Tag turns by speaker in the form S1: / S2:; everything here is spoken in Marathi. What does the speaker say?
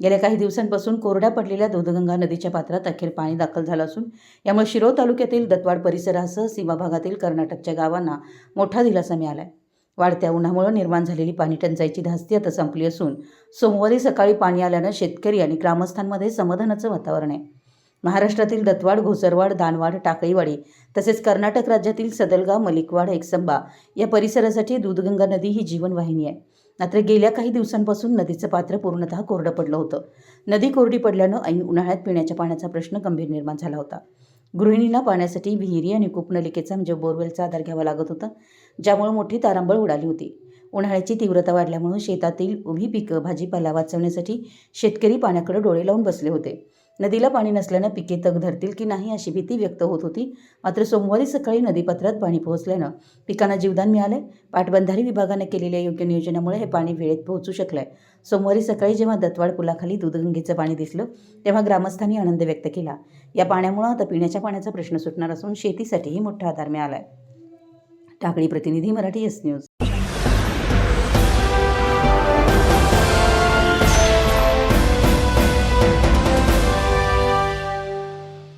S1: गेल्या काही दिवसांपासून कोरड्या पडलेल्या दूधगंगा नदीच्या पात्रात अखेर पाणी दाखल झालं असून यामुळे शिरोळ तालुक्यातील दत्तवाड परिसरासह सीमा भागातील कर्नाटकच्या गावांना मोठा दिलासा मिळाला आहे. वाढत्या उन्हामुळे निर्माण झालेली पाणी टंचाईची धास्ती आता संपली असून सोमवारी सकाळी पाणी आल्यानं शेतकरी आणि ग्रामस्थांमध्ये समाधानाचं वातावरण आहे. महाराष्ट्रातील दत्तवाड, घोसरवाड, दानवाड, टाकळीवाडी तसेच कर्नाटक राज्यातील सदलगा, मलिकवाड, एकसंबा या परिसरासाठी दूधगंगा नदी ही जीवनवाहिनी आहे. मात्र गेल्या काही दिवसांपासून नदीचं पात्र पूर्णतः कोरडं पडलं होतं. नदी कोरडी पडल्यानं ऐन उन्हाळ्यात पिण्याच्या पाण्याचा प्रश्न गंभीर निर्माण झाला होता. गृहिणींना पाण्यासाठी विहिरी आणि कूपनलिकेचा म्हणजे बोरवेलचा आधार घ्यावा लागत होता, ज्यामुळे मोठी तारांबळ उडाली होती. उन्हाळ्याची तीव्रता वाढल्यामुळे शेतातील उभी पिकं, भाजीपाला वाचवण्यासाठी शेतकरी पाण्याकडे डोळे लावून बसले होते. नदीला पाणी नसल्यानं पिके तग धरतील की नाही अशी भीती व्यक्त होत होती. मात्र सोमवारी सकाळी नदीपात्रात पाणी पोहोचल्यानं पिकांना जीवदान मिळाले. पाटबंधारे विभागाने केलेल्या योग्य नियोजनामुळे हे पाणी वेळेत पोहोचू शकलंय. सोमवारी सकाळी जेव्हा दत्तवाड पुलाखाली दूधगंगेचं पाणी दिसलं तेव्हा ग्रामस्थांनी आनंद व्यक्त केला. या पाण्यामुळे आता पिण्याच्या पाण्याचा प्रश्न सुटणार असून शेतीसाठीही मोठा आधार मिळालाय. टाकळी प्रतिनिधी, मराठी एस न्यूज.